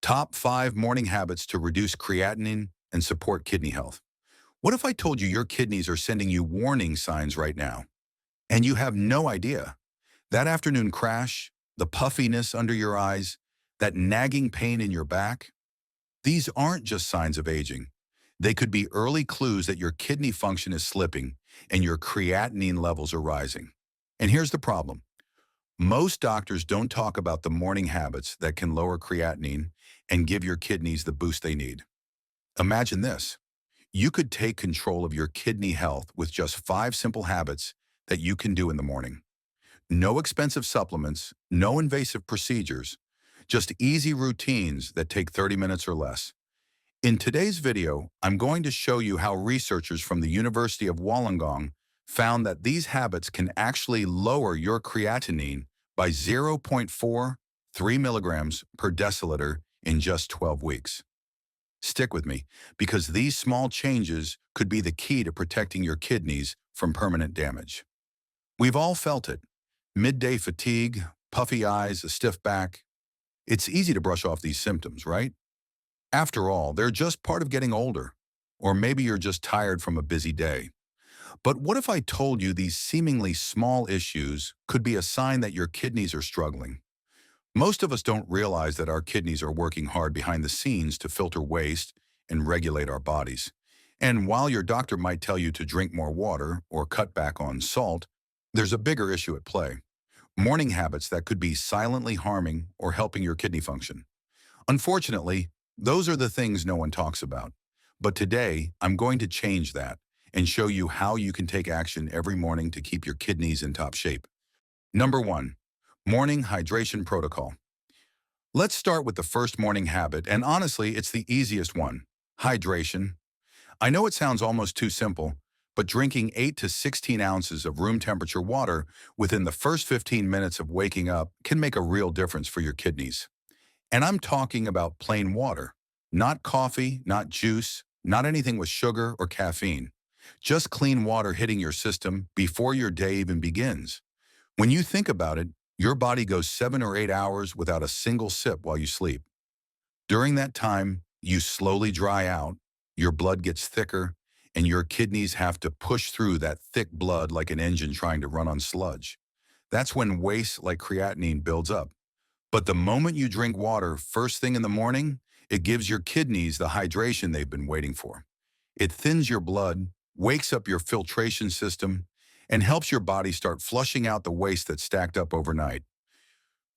Top 5 morning habits to reduce creatinine and support kidney health. What if I told you your kidneys are sending you warning signs right now, and you have no idea? That afternoon crash, the puffiness under your eyes, that nagging pain in your back, these aren't just signs of aging. They could be early clues that your kidney function is slipping and your creatinine levels are rising. And here's the problem. Most doctors don't talk about the morning habits that can lower creatinine and give your kidneys the boost they need. Imagine this. You could take control of your kidney health with just 5 simple habits that you can do in the morning. No expensive supplements, no invasive procedures, just easy routines that take 30 minutes or less. In today's video, I'm going to show you how researchers from the University of Wollongong found that these habits can actually lower your creatinine by 0.43 milligrams per deciliter in just 12 weeks. Stick with me, because these small changes could be the key to protecting your kidneys from permanent damage. We've all felt it. Midday fatigue, puffy eyes, a stiff back. It's easy to brush off these symptoms, right? After all, they're just part of getting older. Or maybe you're just tired from a busy day. But what if I told you these seemingly small issues could be a sign that your kidneys are struggling? Most of us don't realize that our kidneys are working hard behind the scenes to filter waste and regulate our bodies. And while your doctor might tell you to drink more water or cut back on salt, there's a bigger issue at play. Morning habits that could be silently harming or helping your kidney function. Unfortunately, those are the things no one talks about. But today, I'm going to change that and show you how you can take action every morning to keep your kidneys in top shape. Number 1. Morning hydration protocol. Let's start with the first morning habit, and honestly, it's the easiest one. Hydration. I know it sounds almost too simple, but drinking 8 to 16 ounces of room temperature water within the first 15 minutes of waking up can make a real difference for your kidneys. And I'm talking about plain water, not coffee, not juice, not anything with sugar or caffeine. Just clean water hitting your system before your day even begins. When you think about it, your body goes 7 or 8 hours without a single sip while you sleep. During that time, you slowly dry out, your blood gets thicker, and your kidneys have to push through that thick blood like an engine trying to run on sludge. That's when waste like creatinine builds up. But the moment you drink water first thing in the morning, it gives your kidneys the hydration they've been waiting for. It thins your blood, wakes up your filtration system, and helps your body start flushing out the waste that's stacked up overnight.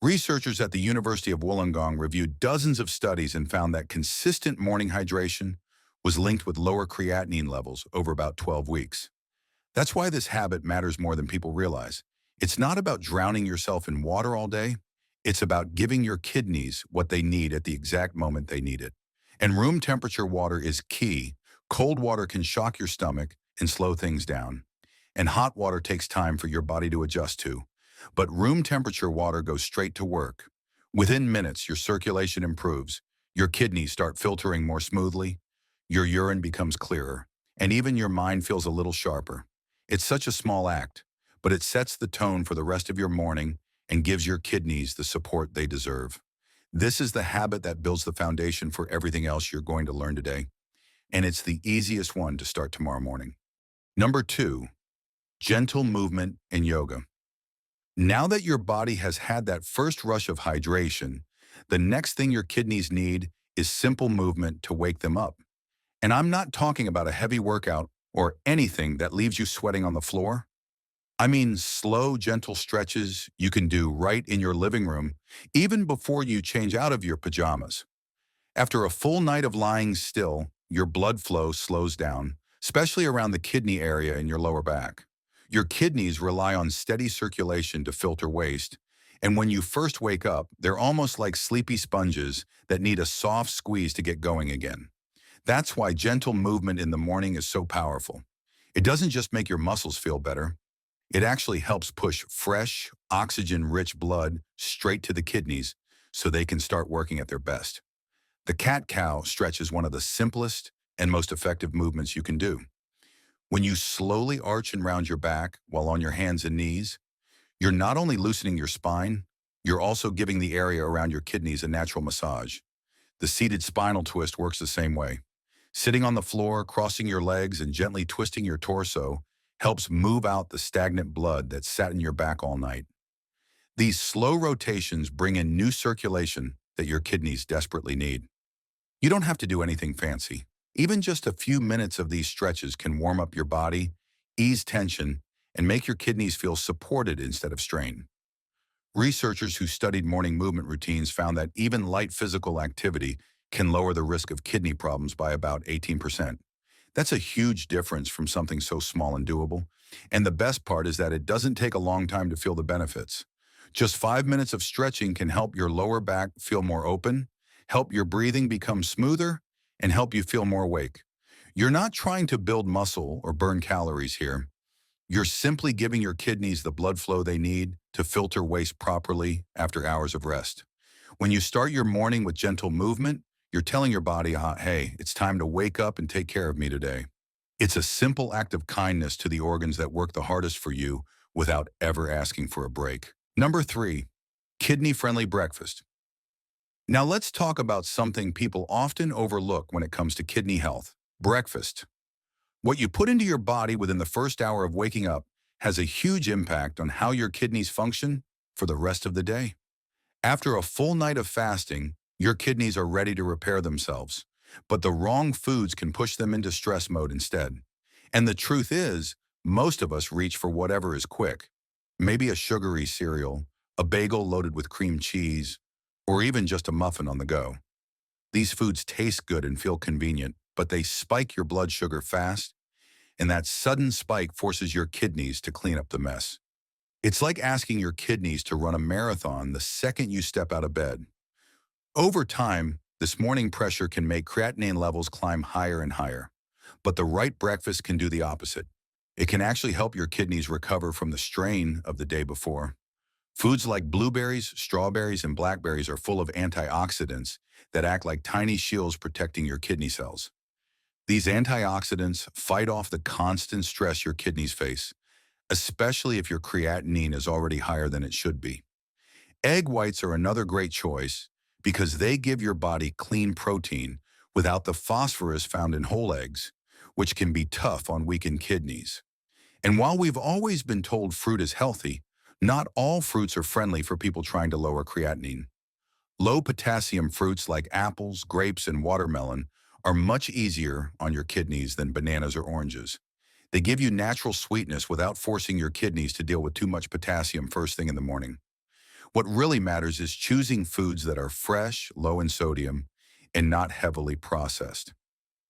Researchers at the University of Wollongong reviewed dozens of studies and found that consistent morning hydration was linked with lower creatinine levels over about 12 weeks. That's why this habit matters more than people realize. It's not about drowning yourself in water all day. It's about giving your kidneys what they need at the exact moment they need it. And room temperature water is key. Cold water can shock your stomach and slow things down. And hot water takes time for your body to adjust to. But room temperature water goes straight to work. Within minutes, your circulation improves, your kidneys start filtering more smoothly, your urine becomes clearer, and even your mind feels a little sharper. It's such a small act, but it sets the tone for the rest of your morning and gives your kidneys the support they deserve. This is the habit that builds the foundation for everything else you're going to learn today. And it's the easiest one to start tomorrow morning. Number 2. Gentle movement and yoga. Now that your body has had that first rush of hydration, the next thing your kidneys need is simple movement to wake them up. And I'm not talking about a heavy workout or anything that leaves you sweating on the floor. I mean slow, gentle stretches you can do right in your living room, even before you change out of your pajamas. After a full night of lying still, your blood flow slows down, especially around the kidney area in your lower back. Your kidneys rely on steady circulation to filter waste, and when you first wake up, they're almost like sleepy sponges that need a soft squeeze to get going again. That's why gentle movement in the morning is so powerful. It doesn't just make your muscles feel better. It actually helps push fresh, oxygen-rich blood straight to the kidneys so they can start working at their best. The cat-cow stretch is one of the simplest and most effective movements you can do. When you slowly arch and round your back while on your hands and knees, you're not only loosening your spine, you're also giving the area around your kidneys a natural massage. The seated spinal twist works the same way. Sitting on the floor, crossing your legs, and gently twisting your torso helps move out the stagnant blood that sat in your back all night. These slow rotations bring in new circulation that your kidneys desperately need. You don't have to do anything fancy. Even just a few minutes of these stretches can warm up your body, ease tension, and make your kidneys feel supported instead of strained. Researchers who studied morning movement routines found that even light physical activity can lower the risk of kidney problems by about 18%. That's a huge difference from something so small and doable. And the best part is that it doesn't take a long time to feel the benefits. Just 5 minutes of stretching can help your lower back feel more open, help your breathing become smoother, and help you feel more awake. You're not trying to build muscle or burn calories here. You're simply giving your kidneys the blood flow they need to filter waste properly after hours of rest. When you start your morning with gentle movement, you're telling your body, hey, it's time to wake up and take care of me today. It's a simple act of kindness to the organs that work the hardest for you without ever asking for a break. Number 3, kidney-friendly breakfast. Now let's talk about something people often overlook when it comes to kidney health: breakfast. What you put into your body within the first hour of waking up has a huge impact on how your kidneys function for the rest of the day. After a full night of fasting, your kidneys are ready to repair themselves, but the wrong foods can push them into stress mode instead. And the truth is, most of us reach for whatever is quick. Maybe a sugary cereal, a bagel loaded with cream cheese, or even just a muffin on the go. These foods taste good and feel convenient, but they spike your blood sugar fast, and that sudden spike forces your kidneys to clean up the mess. It's like asking your kidneys to run a marathon the second you step out of bed. Over time, this morning pressure can make creatinine levels climb higher and higher. But the right breakfast can do the opposite. It can actually help your kidneys recover from the strain of the day before. Foods like blueberries, strawberries, and blackberries are full of antioxidants that act like tiny shields protecting your kidney cells. These antioxidants fight off the constant stress your kidneys face, especially if your creatinine is already higher than it should be. Egg whites are another great choice because they give your body clean protein without the phosphorus found in whole eggs, which can be tough on weakened kidneys. And while we've always been told fruit is healthy, not all fruits are friendly for people trying to lower creatinine. Low potassium fruits like apples, grapes, and watermelon are much easier on your kidneys than bananas or oranges. They give you natural sweetness without forcing your kidneys to deal with too much potassium first thing in the morning. What really matters is choosing foods that are fresh, low in sodium, and not heavily processed.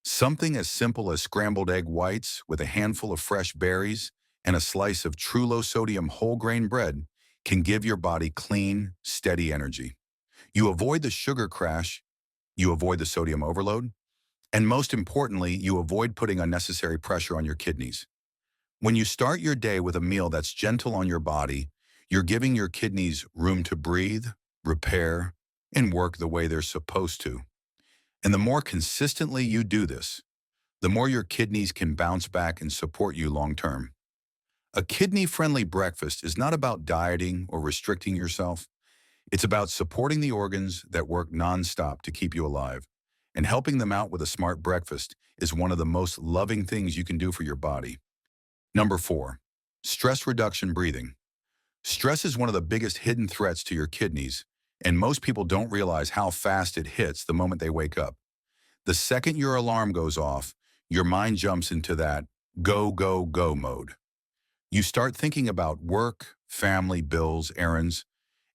Something as simple as scrambled egg whites with a handful of fresh berries and a slice of true low-sodium whole grain bread can give your body clean, steady energy. You avoid the sugar crash, you avoid the sodium overload, and most importantly, you avoid putting unnecessary pressure on your kidneys. When you start your day with a meal that's gentle on your body, you're giving your kidneys room to breathe, repair, and work the way they're supposed to. And the more consistently you do this, the more your kidneys can bounce back and support you long term. A kidney-friendly breakfast is not about dieting or restricting yourself. It's about supporting the organs that work nonstop to keep you alive. And helping them out with a smart breakfast is one of the most loving things you can do for your body. Number 4, stress reduction breathing. Stress is one of the biggest hidden threats to your kidneys, and most people don't realize how fast it hits the moment they wake up. The second your alarm goes off, your mind jumps into that go, go, go mode. You start thinking about work, family, bills, errands,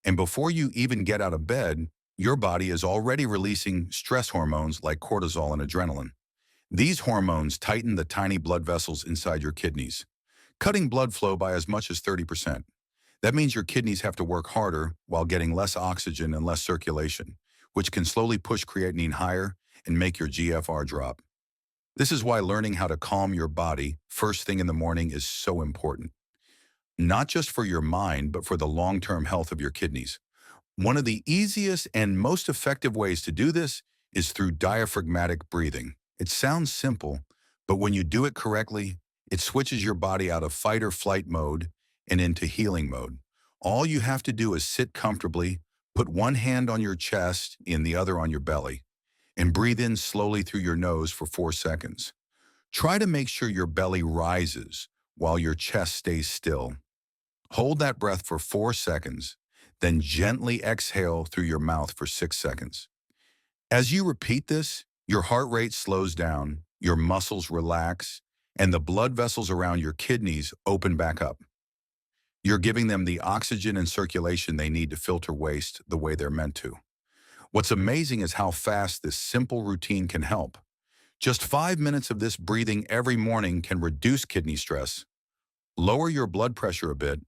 and before you even get out of bed, your body is already releasing stress hormones like cortisol and adrenaline. These hormones tighten the tiny blood vessels inside your kidneys, cutting blood flow by as much as 30%. That means your kidneys have to work harder while getting less oxygen and less circulation, which can slowly push creatinine higher and make your GFR drop. This is why learning how to calm your body first thing in the morning is so important. Not just for your mind, but for the long-term health of your kidneys. One of the easiest and most effective ways to do this is through diaphragmatic breathing. It sounds simple, but when you do it correctly, it switches your body out of fight or flight mode and into healing mode. All you have to do is sit comfortably, put one hand on your chest and the other on your belly, and breathe in slowly through your nose for 4 seconds. Try to make sure your belly rises while your chest stays still. Hold that breath for 4 seconds, then gently exhale through your mouth for 6 seconds. As you repeat this, your heart rate slows down, your muscles relax, and the blood vessels around your kidneys open back up. You're giving them the oxygen and circulation they need to filter waste the way they're meant to. What's amazing is how fast this simple routine can help. Just 5 minutes of this breathing every morning can reduce kidney stress, lower your blood pressure a bit,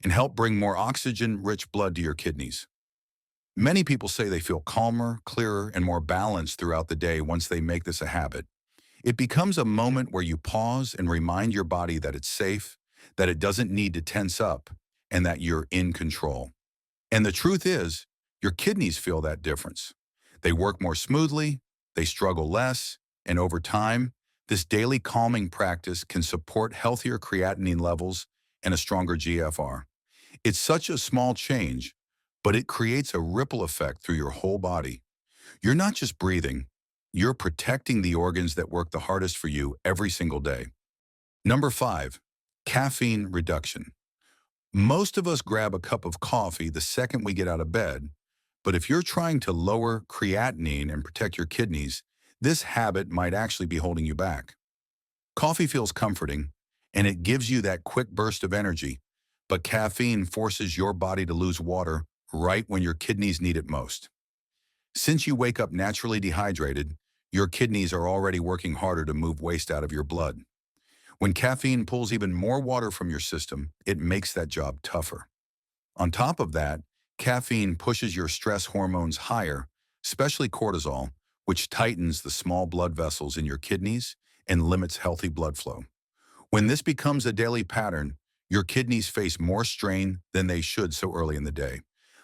and help bring more oxygen-rich blood to your kidneys. Many people say they feel calmer, clearer, and more balanced throughout the day once they make this a habit. It becomes a moment where you pause and remind your body that it's safe, that it doesn't need to tense up, and that you're in control. And the truth is, your kidneys feel that difference. They work more smoothly, they struggle less, and over time, this daily calming practice can support healthier creatinine levels and a stronger GFR. It's such a small change, but it creates a ripple effect through your whole body. You're not just breathing, you're protecting the organs that work the hardest for you every single day. Number 5, caffeine reduction. Most of us grab a cup of coffee the second we get out of bed, but if you're trying to lower creatinine and protect your kidneys, this habit might actually be holding you back. Coffee feels comforting, and it gives you that quick burst of energy, but caffeine forces your body to lose water right when your kidneys need it most. Since you wake up naturally dehydrated, your kidneys are already working harder to move waste out of your blood. When caffeine pulls even more water from your system, it makes that job tougher. On top of that, caffeine pushes your stress hormones higher, especially cortisol, which tightens the small blood vessels in your kidneys and limits healthy blood flow. When this becomes a daily pattern, your kidneys face more strain than they should so early in the day.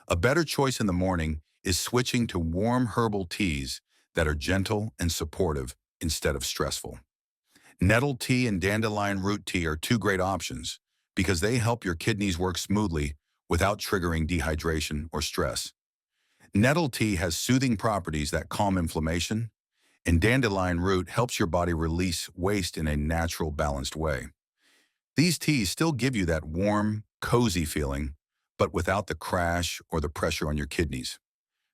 A better choice in the morning is switching to warm herbal teas that are gentle and supportive instead of stressful. Nettle tea and dandelion root tea are two great options because they help your kidneys work smoothly without triggering dehydration or stress. Nettle tea has soothing properties that calm inflammation, and dandelion root helps your body release waste in a natural, balanced way. These teas still give you that warm, cozy feeling, but without the crash or the pressure on your kidneys.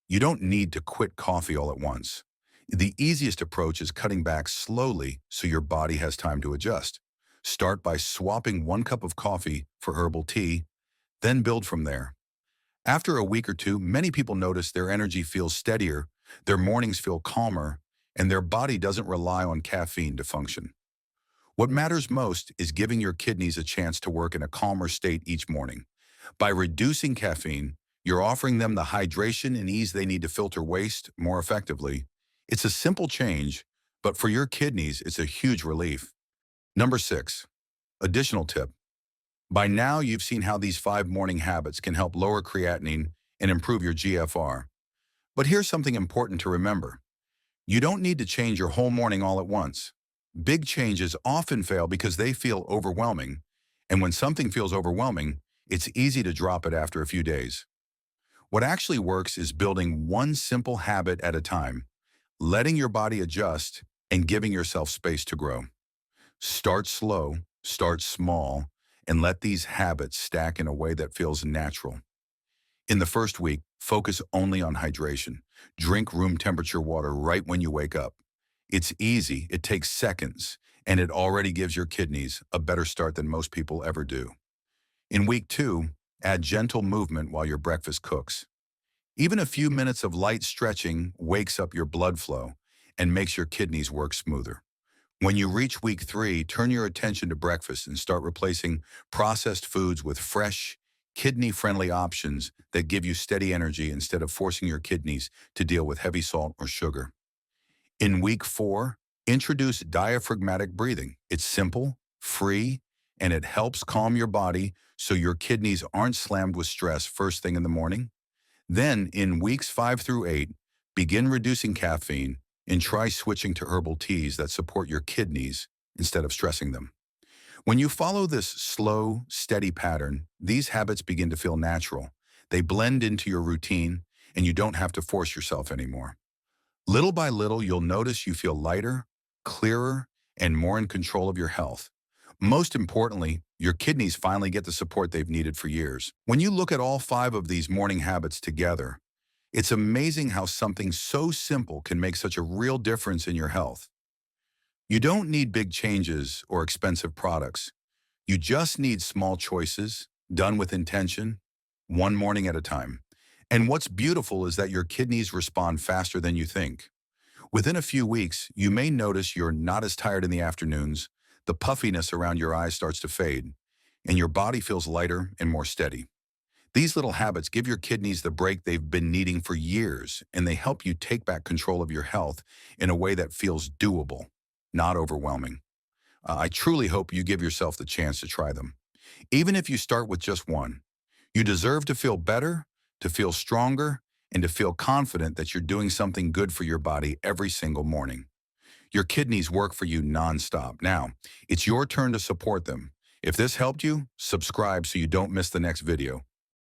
You don't need to quit coffee all at once. The easiest approach is cutting back slowly so your body has time to adjust. Start by swapping 1 cup of coffee for herbal tea, then build from there. After a week or two, many people notice their energy feels steadier, their mornings feel calmer, and their body doesn't rely on caffeine to function. What matters most is giving your kidneys a chance to work in a calmer state each morning. By reducing caffeine, you're offering them the hydration and ease they need to filter waste more effectively. It's a simple change, but for your kidneys, it's a huge relief. Number 6, additional tip. By now, you've seen how these 5 morning habits can help lower creatinine and improve your GFR. But here's something important to remember. You don't need to change your whole morning all at once. Big changes often fail because they feel overwhelming, and when something feels overwhelming, it's easy to drop it after a few days. What actually works is building one simple habit at a time, letting your body adjust, and giving yourself space to grow. Start slow, start small, and let these habits stack in a way that feels natural. In the first week, focus only on hydration. Drink room temperature water right when you wake up. It's easy, it takes seconds, and it already gives your kidneys a better start than most people ever do. In week 2, add gentle movement while your breakfast cooks. Even a few minutes of light stretching wakes up your blood flow and makes your kidneys work smoother. When you reach week 3, turn your attention to breakfast and start replacing processed foods with fresh, kidney-friendly options that give you steady energy instead of forcing your kidneys to deal with heavy salt or sugar. In week 4, introduce diaphragmatic breathing. It's simple, free, and it helps calm your body so your kidneys aren't slammed with stress first thing in the morning. Then, in weeks 5 through 8, begin reducing caffeine and try switching to herbal teas that support your kidneys instead of stressing them. When you follow this slow, steady pattern, these habits begin to feel natural. They blend into your routine, and you don't have to force yourself anymore. Little by little, you'll notice you feel lighter, clearer, and more in control of your health. Most importantly, your kidneys finally get the support they've needed for years. When you look at all 5 of these morning habits together, it's amazing how something so simple can make such a real difference in your health. You don't need big changes or expensive products. You just need small choices, done with intention, one morning at a time. And what's beautiful is that your kidneys respond faster than you think. Within a few weeks, you may notice you're not as tired in the afternoons, the puffiness around your eyes starts to fade, and your body feels lighter and more steady. These little habits give your kidneys the break they've been needing for years, and they help you take back control of your health in a way that feels doable, not overwhelming. I truly hope you give yourself the chance to try them. Even if you start with just one, you deserve to feel better, to feel stronger, and to feel confident that you're doing something good for your body every single morning. Your kidneys work for you nonstop. Now, it's your turn to support them. If this helped you, subscribe so you don't miss the next video.